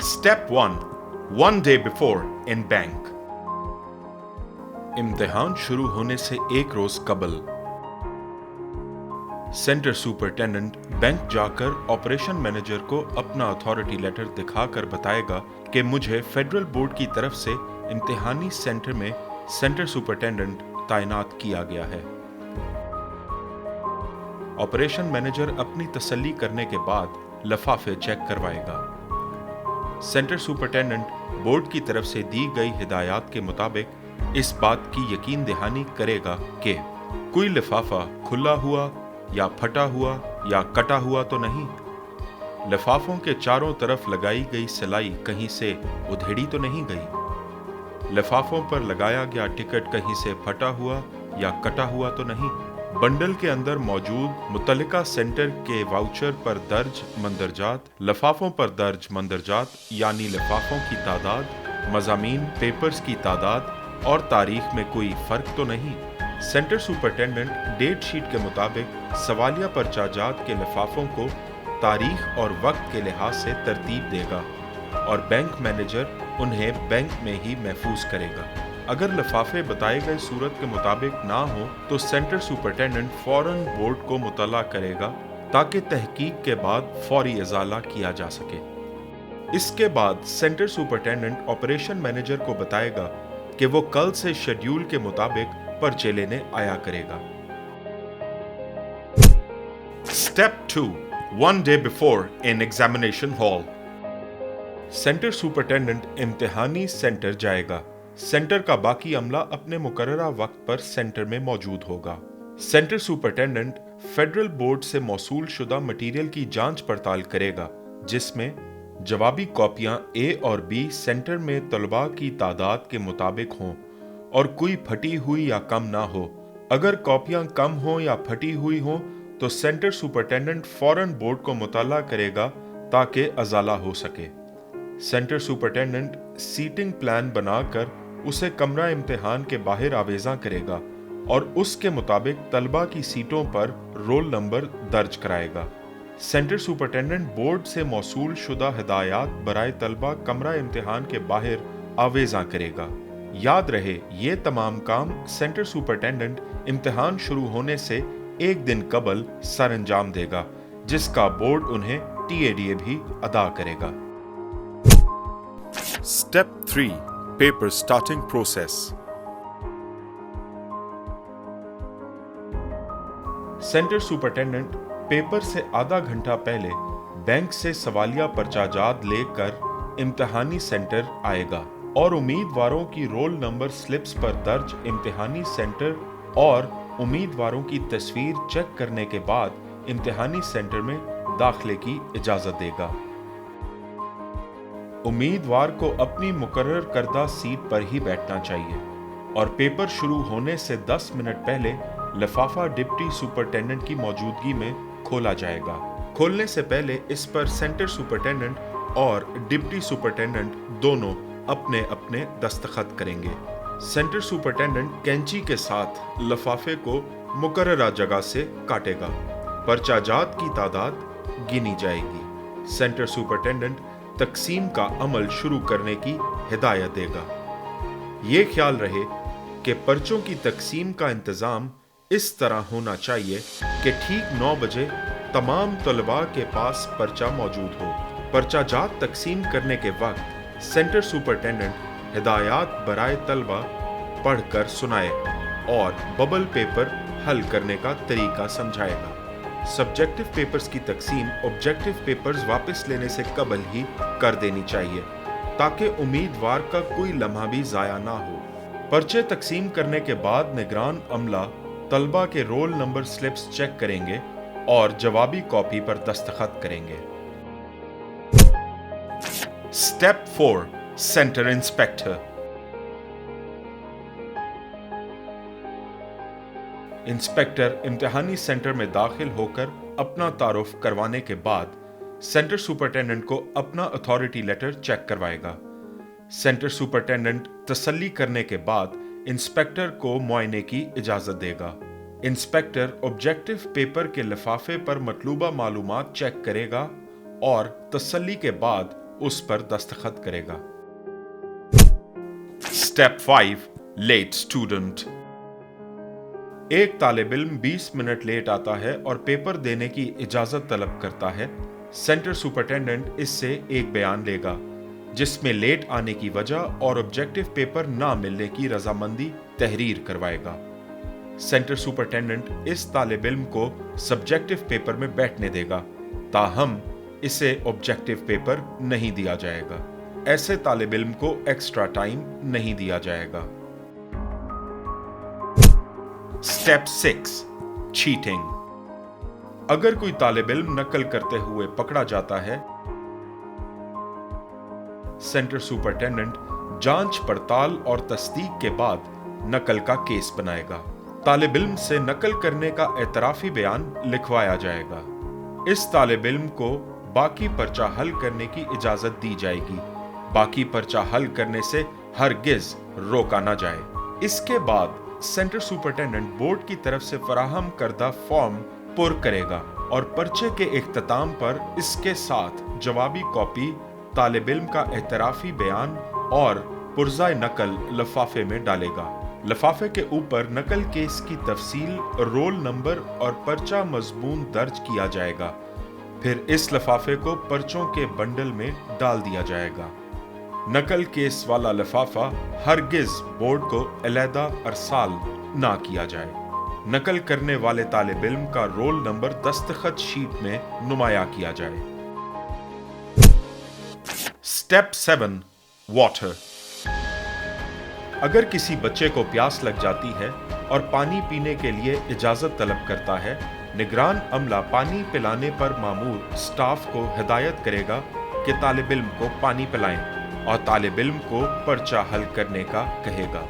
Step 1. One day before in bank. इम्तिहान शुरू होने से एक रोज कबल सेंटर सुपरिटेंडेंट बैंक जाकर ऑपरेशन मैनेजर को अपना अथॉरिटी लेटर दिखाकर बताएगा कि मुझे फेडरल बोर्ड की तरफ से इम्तिहानी सेंटर में सेंटर सुपरिटेंडेंट तैनात किया गया है। ऑपरेशन मैनेजर अपनी तसल्ली करने के बाद लिफाफे चेक करवाएगा। सेंटर सुपरिटेंडेंट बोर्ड की तरफ से दी गई हिदायत के मुताबिक इस बात की यकीन दहानी करेगा कि कोई लिफाफा खुला हुआ या फटा हुआ या कटा हुआ तो नहीं, लिफाफों के चारों तरफ लगाई गई सिलाई कहीं से उधेड़ी तो नहीं गई, लिफाफों पर लगाया गया टिकट कहीं से फटा हुआ या कटा हुआ तो नहीं, बंडल के अंदर मौजूद मुतल्लिका सेंटर के वाउचर पर दर्ज मंदरजात, लिफाफों पर दर्ज मंदरजात यानी लिफाफों की तादाद, मज़ामीन पेपर्स की तादाद और तारीख में कोई फ़र्क तो नहीं। सेंटर सुपरिटेंडेंट डेट शीट के मुताबिक सवालिया पर्चाजात के लिफाफों को तारीख और वक्त के लिहाज से तरतीब देगा और बैंक मैनेजर उन्हें बैंक में ही महफूज करेगा। अगर लिफाफे बताए गए सूरत के मुताबिक ना हो तो सेंटर सुपरिटेंडेंट फौरन बोर्ड को मुतला करेगा ताकि तहकीक के बाद फौरी इजाला किया जा सके। इसके बाद सेंटर सुपरिटेंडेंट ऑपरेशन मैनेजर को बताएगा कि वो कल से शेड्यूल के मुताबिक पर्चे लेने आया करेगा। Step 2. One day before in examination hall. Centre superintendent इम्तिहानी सेंटर जाएगा। सेंटर का बाकी अमला अपने मुकर्ररा वक्त पर सेंटर में मौजूद होगा। सेंटर सुपरिटेंडेंट फेडरल बोर्ड से मौसूल शुदा मटीरियल की जांच पड़ताल करेगा जिसमें जवाबी कॉपियां ए और बी सेंटर में तलबा की तादाद के मुताबिक हों और कोई फटी हुई या कम ना हो। अगर कॉपियां कम हो या फटी हुई हो तो सेंटर सुपरिटेंडेंट फौरन बोर्ड को मुतल्ला करेगा ताकि अजाला हो सके। सेंटर सुपरिटेंडेंट सीटिंग प्लान बनाकर उसे कमरा इम्तिहान के बाहर आवेजा करेगा और उसके मुताबिक तलबा की सीटों पर रोल नंबर दर्ज कराएगा। सेंटर सुपरिटेंडेंट बोर्ड से मौसूल शुदा हिदायत बराए तलबा कमरा इम्तिहान के बाहर आवेजा करेगा। याद रहे ये तमाम काम सेंटर सुपरिटेंडेंट इम्तिहान शुरू होने से एक दिन कबल सर अंजाम देगा जिसका बोर्ड उन्हें TADA भी अदा करेगा। Step 3. Paper starting process. Centre superintendent paper से आधा घंटा पहले बैंक से सवालिया पर्चाजात लेकर इम्तिहानी सेंटर आएगा और उम्मीदवारों की रोल नंबर स्लिप्स पर दर्ज इम्तिहानी सेंटर और उम्मीदवारों की तस्वीर चेक करने के बाद इम्तिहानी सेंटर में दाखिले की इजाजत देगा। उम्मीदवार को अपनी मुकर्रर करदा सीट पर ही बैठना चाहिए और पेपर शुरू होने से 10 मिनट पहले लिफाफा डिप्टी सुपरिटेंडेंट की मौजूदगी में खोला जाएगा। खोलने से पहले इस पर सेंटर सुपरिटेंडेंट और डिप्टी सुपरिटेंडेंट दोनों अपने अपने दस्तखत करेंगे। सेंटर सुपरिटेंडेंट कैंची के साथ लिफाफे को मुकर्ररा जगह से काटेगा। पर्चाजात की तादाद गिनी जाएगी। सेंटर सुपरिटेंडेंट तकसीम का अमल शुरू करने की हिदायत देगा। ये ख्याल रहे कि पर्चों की तकसीम का इंतजाम इस तरह होना चाहिए कि ठीक 9 बजे तमाम तलबा के पास पर्चा मौजूद हो। पर्चाजात तकसीम करने के वक्त सेंटर सुपरिटेंडेंट हिदायत बराए तलबा पढ़कर सुनाए और बबल पेपर हल करने का तरीका समझाएगा। सब्जेक्टिव पेपर्स की तकसीम ऑब्जेक्टिव पेपर्स वापस लेने से कबल ही कर देनी चाहिए ताकि उम्मीदवार का कोई लम्हा भी जाया ना हो। पर्चे तकसीम करने के बाद निगरान अमला तलबा के रोल नंबर स्लिप्स चेक करेंगे और जवाबी कॉपी पर दस्तखत करेंगे। स्टेप 4. Centre inspector. इंस्पेक्टर इम्तिहानी सेंटर में दाखिल होकर अपना तारुफ करवाने के बाद सेंटर सुपरिटेंडेंट को अपना अथॉरिटी लेटर चेक करवाएगा। सेंटर सुपरिटेंडेंट तसल्ली करने के बाद इंस्पेक्टर को मुआयने की इजाजत देगा। इंस्पेक्टर ऑब्जेक्टिव पेपर के लिफाफे पर मतलूबा मालूमात चेक करेगा और तसल्ली के बाद उस पर दस्तखत करेगा। Step 5 let student. एक तालिब इल्म 20 मिनट लेट आता है और पेपर देने की इजाजत तलब करता है। सेंटर सुपरिटेंडेंट इससे एक बयान लेगा जिसमें लेट आने की वजह और ऑब्जेक्टिव पेपर ना मिलने की रजामंदी तहरीर करवाएगा। सेंटर सुपरिटेंडेंट इस तालिब इल्म को सब्जेक्टिव पेपर में बैठने देगा, ताहम इसे ऑब्जेक्टिव पेपर नहीं दिया जाएगा। ऐसे तालिब इल्म को एक्स्ट्रा टाइम नहीं दिया जाएगा। Step 6 cheating. अगर कोई तालिब इल्म नकल करते हुए पकड़ा जाता है, सेंटर सुपरिटेंडेंट जांच पड़ताल और तस्दीक के बाद नकल का केस बनाएगा। तालिब इल्म से नकल करने का एतराफी बयान लिखवाया जाएगा। इस तालिब इल्म को बाकी पर्चा हल करने की इजाजत दी जाएगी। बाकी पर्चा हल करने से हरगिज रोका ना जाए। इसके बाद सेंटर सुपरिटेंडेंट बोर्ड की तरफ से फराहम करदा फॉर्म पुर करेगा और पर्चे के इख्तिताम पर इसके साथ जवाबी कॉपी, तालिब इल्म का एतराफी बयान और पुर्ज़ाए नकल लिफाफे में डालेगा। लिफाफे के ऊपर नकल केस की तफसील, रोल नंबर और पर्चा मजमून दर्ज किया जाएगा। फिर इस लिफाफे को पर्चों के बंडल में डाल दिया जाएगा। नकल केस वाला लिफाफा हरगिज बोर्ड को अलहदा अरसाल ना किया जाए। नकल करने वाले तालिब इल्म का रोल नंबर दस्तखत शीट में नुमाया किया जाए। Step 7 water. अगर किसी बच्चे को प्यास लग जाती है और पानी पीने के लिए इजाजत तलब करता है, निगरान अमला पानी पिलाने पर मामूर स्टाफ को हिदायत करेगा कि तालिब इल्म को पानी पिलाएं और तालिब इल्म को पर्चा हल करने का कहेगा।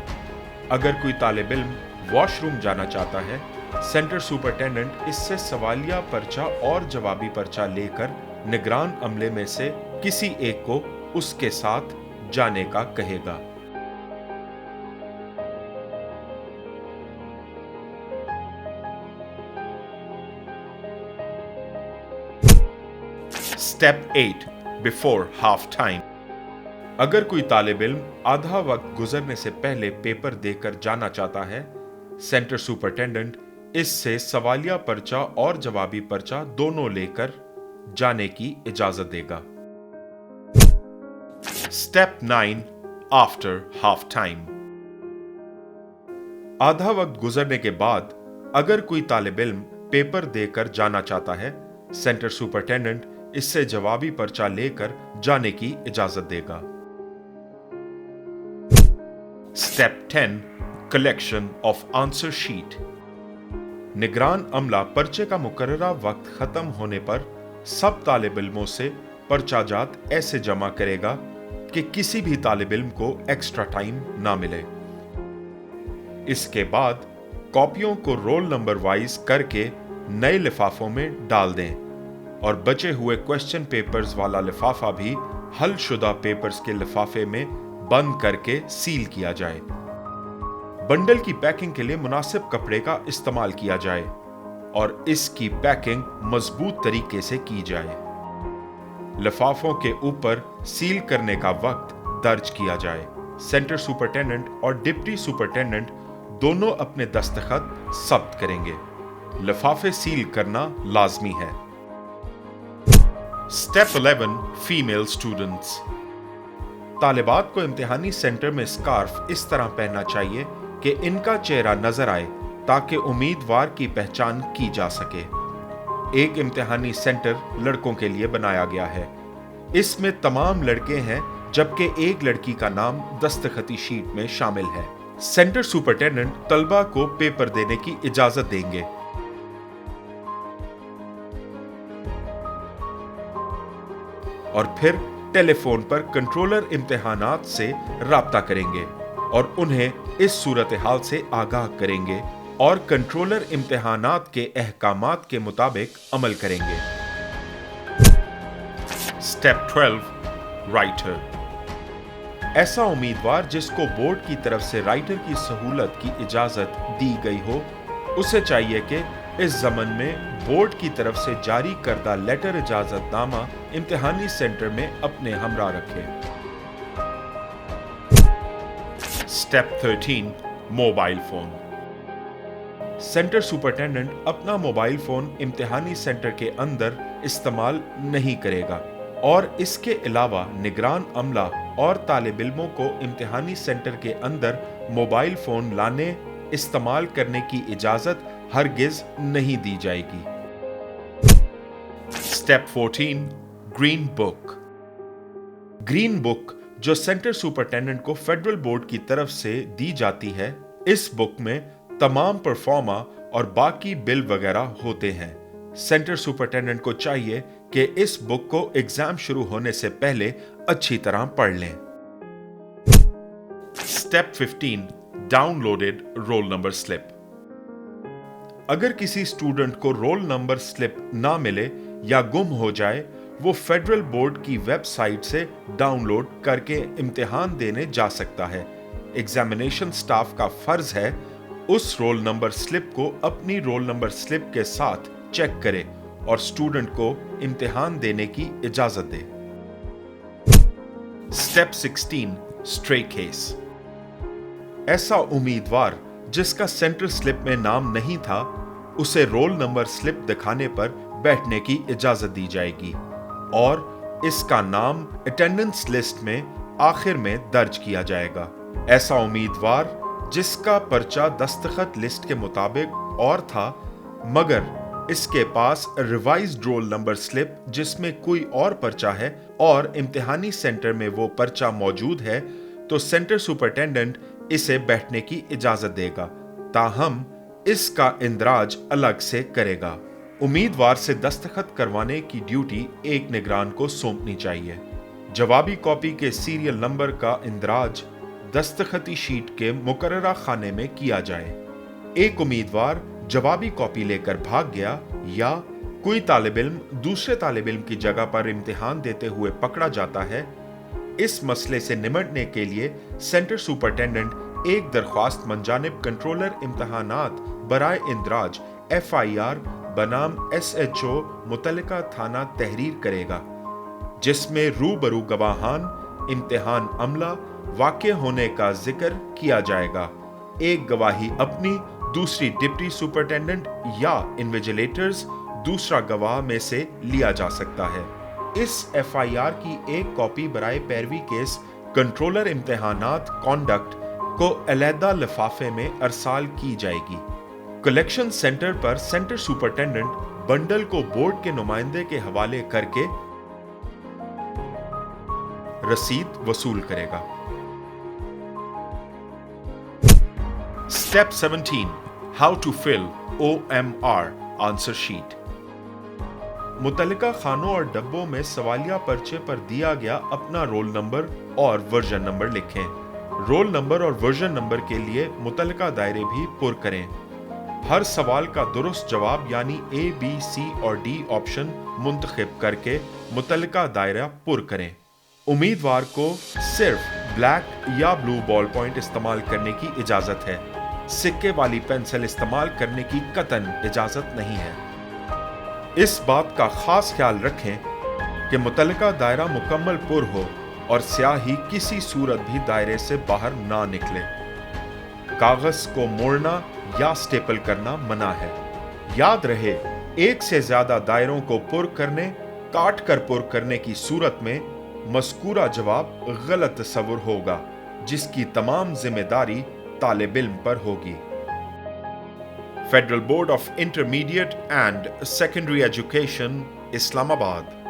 अगर कोई तालिब इल्म वॉशरूम जाना चाहता है, सेंटर सुपरिटेंडेंट इससे सवालिया पर्चा और जवाबी पर्चा लेकर निगरान अमले में से किसी एक को उसके साथ जाने का कहेगा। Step 8 before half time. अगर कोई तालिब इल्म आधा वक्त गुजरने से पहले पेपर देकर जाना चाहता है, सेंटर सुपरिटेंडेंट इससे सवालिया पर्चा और जवाबी पर्चा दोनों लेकर जाने की इजाजत देगा। Step 9 after half time. आधा वक्त गुजरने के बाद अगर कोई तालिब इल्म पेपर देकर जाना चाहता है, सेंटर सुपरिटेंडेंट इससे जवाबी पर्चा लेकर जाने की इजाजत देगा। Step 10 collection of answer sheet. निगरान अमला पर्चे का मुकर्ररा वक्त खत्म होने पर सब तालिब इल्मों से पर्चाजात ऐसे जमा करेगा कि किसी भी तालिब इल्म को एक्स्ट्रा टाइम ना मिले। इसके बाद कॉपियों को रोल नंबर वाइज करके नए लिफाफों में डाल दें और बचे हुए क्वेश्चन पेपर्स वाला लिफाफा भी हल शुदा पेपर्स के लिफाफे में बंद करके सील किया जाए। बंडल की पैकिंग के लिए मुनासिब कपड़े का इस्तेमाल किया जाए और इसकी पैकिंग मजबूत तरीके से की जाए। लिफाफों के ऊपर सील करने का वक्त दर्ज किया जाए। सेंटर सुपरिटेंडेंट और डिप्टी सुपरिटेंडेंट दोनों अपने दस्तखत सब्त करेंगे। लिफाफे सील करना लाजमी है। Step 11 female students. तालिबात को इम्तिहानी सेंटर में स्कार्फ इस तरह पहनना चाहिए कि इनका चेहरा नजर आए ताकि उम्मीदवार की पहचान की जा सके। एक इम्तिहानी सेंटर लड़कों के लिए बनाया गया है। इसमें तमाम लड़के हैं जबकि एक लड़की का नाम दस्तखती शीट में शामिल है। सेंटर सुपरिटेंडेंट तलबा को पेपर देने की इजाजत देंगे। और फिर टेलीफोन पर कंट्रोलर इम्तिहानात से राब्ता करेंगे और उन्हें इस सूरत हाल से आगाह करेंगे और कंट्रोलर इम्तिहानात के अहकामात के मुताबिक अमल करेंगे। Step 12 writer. ऐसा उम्मीदवार जिसको बोर्ड की तरफ से राइटर की सहूलत की इजाजत दी गई हो, उसे चाहिए कि इस ज़मन में बोर्ड की तरफ से जारी करदा लेटर इजाजतनामा इम्तिहानी सेंटर में अपने हमरा रखे। Step 13 mobile phone. Centre superintendent अपना मोबाइल फोन इम्तिहानी सेंटर के अंदर इस्तेमाल नहीं करेगा और इसके अलावा निगरान अमला और तालिब इल्मों को इम्तिहानी सेंटर के अंदर मोबाइल फोन लाने इस्तेमाल करने की इजाजत हरगिज नहीं दी जाएगी। Step 14 green book. Green book जो सेंटर सुपरटेंडेंट को फेडरल बोर्ड की तरफ से दी जाती है, इस बुक में तमाम परफॉर्मा और बाकी बिल वगैरह होते हैं। सेंटर सुपरटेंडेंट को चाहिए कि इस बुक को एग्जाम शुरू होने से पहले अच्छी तरह पढ़ लें। Step 15 downloaded roll number slip. अगर किसी स्टूडेंट को रोल नंबर स्लिप ना मिले या गुम हो जाए, वो फेडरल बोर्ड की वेबसाइट से डाउनलोड करके इम्तिहान देने जा सकता है। एग्जामिनेशन स्टाफ का फर्ज है उस रोल नंबर स्लिप को अपनी रोल नंबर स्लिप के साथ चेक करे और स्टूडेंट को इम्तिहान देने की इजाजत दे। Step 16 stray case. ऐसा उम्मीदवार जिसका सेंटर स्लिप में नाम नहीं था, उसे रोल नंबर स्लिप दिखाने पर बैठने की इजाजत दी जाएगी और इसका नाम अटेंडेंस लिस्ट में आखिर में दर्ज किया जाएगा। ऐसा उम्मीदवार जिसका पर्चा दस्तखत लिस्ट के मुताबिक और था, मगर इसके पास रिवाइज्ड रोल नंबर स्लिप जिसमें कोई और पर्चा है और इम्तिहानी सेंटर में वो पर्चा मौजूद है, तो सेंटर सुपरटेंडेंट इसे बैठने की इजाजत देगा, ताहम इसका इंदराज अलग से करेगा। उम्मीदवार से दस्तखत करवाने की ड्यूटी एक निगरान को सौंपनी चाहिए। जवाबी कॉपी के सीरियल नंबर का इंदराज दस्तखती शीट के मुकर्ररा खाने में किया जाए। एक उम्मीदवार जवाबी कॉपी लेकर भाग गया या कोई तालिब इल्म दूसरे तालिब इल्म की जगह पर इम्तिहान देते हुए पकड़ा जाता है, इस मसले से निपटने के लिए सेंटर सुपरटेंडेंट एक दरख्वास्त मंजानिब कंट्रोलर इम्तिहानात बराए इंदराज FIR बनाम SHO मुतल्लिका थाना तहरीर करेगा, जिसमें रूबरू गवाहान, इम्तिहान अमला, वाक़े होने का जिक्र किया जाएगा। एक गवाही अपनी, दूसरी डिप्टी सुपरटेंडेंट या इन्विजिलेटर्स दूसरा गवाह में से लिया जा सकता है। इस FIR की एक कॉपी बराए पैरवी केस कंट्रोलर इम्तिहानात कॉन्डक्ट को अलहदा लिफाफे में अरसाल की जाएगी। कलेक्शन सेंटर पर सेंटर सुपरटेंडेंट बंडल को बोर्ड के नुमाइंदे के हवाले करके रसीद वसूल करेगा। Step 17 how to fill OMR answer sheet. मुतल्लिका खानों और डब्बों में सवालिया पर्चे पर दिया गया अपना रोल नंबर और वर्जन नंबर लिखें। रोल नंबर और वर्जन नंबर के लिए मुतल्लिका दायरे भी पुर करें। हर सवाल का दुरुस्त जवाब यानी A, B, C और D ऑप्शन मुंतखब करके मुतल्लिका दायरा पुर करें। उम्मीदवार को सिर्फ ब्लैक या ब्लू बॉल पॉइंट इस्तेमाल करने की इजाजत है। सिक्के वाली पेंसिल इस्तेमाल करने की कतन इजाजत नहीं है। इस बात का खास ख्याल रखें कि मुतल्लिका दायरा मुकम्मल पुर हो और स्याही किसी सूरत भी दायरे से बाहर ना निकले। कागज को मोड़ना या स्टेपल करना मना है। याद रहे, एक से ज्यादा दायरों को पुर करने, काट कर पुर करने की सूरत में मज़कूरा जवाब गलत तस्वुर होगा, जिसकी तमाम जिम्मेदारी तालिब इल्म पर होगी। Federal board of intermediate and secondary education, Islamabad.